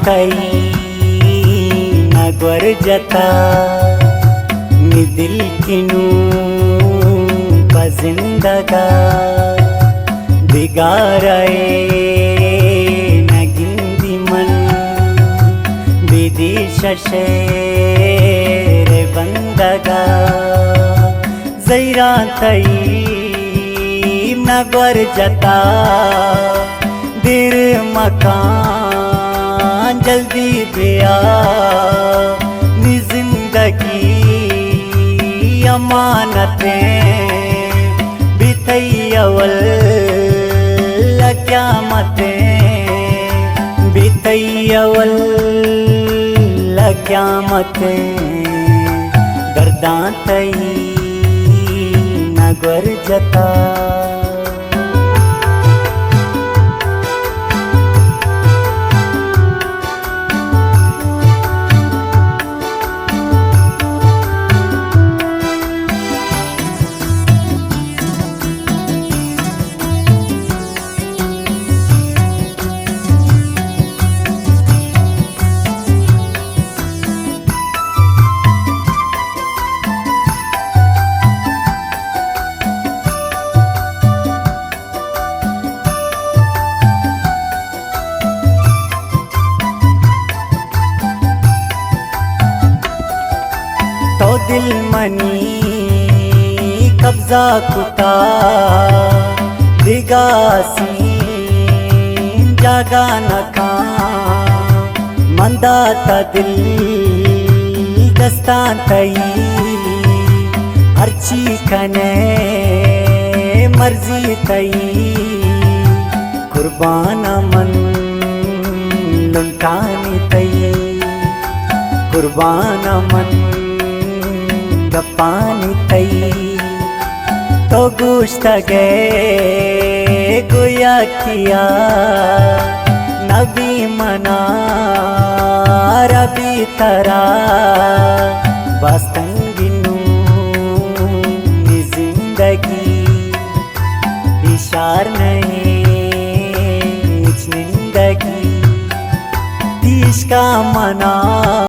तई नगर जता नि दिल किनू बजिंदगा दिगाराए नगिंदी मन विदिशे रे बंदगा जैरा तई नगर जता दिर मकान जल्दी बिया नी जिंदगी अमानतें बितैयवल क्यामतें बितैयवल क्यामतें दर्दांतई नगर जता तो दिल मनी कब्जा कुता दिगासी जागा नका मंदाता दिल दस्तान तई अर्ची कने मर्जी तई कुर्बान मन लुंटानी तई कुर्बान मन पानी तई तो गुश्त गए गुया किया नबी मना रबी तरा बस्तंगिनू जिंदगी इशार नहीं जिंदगी तीस का मना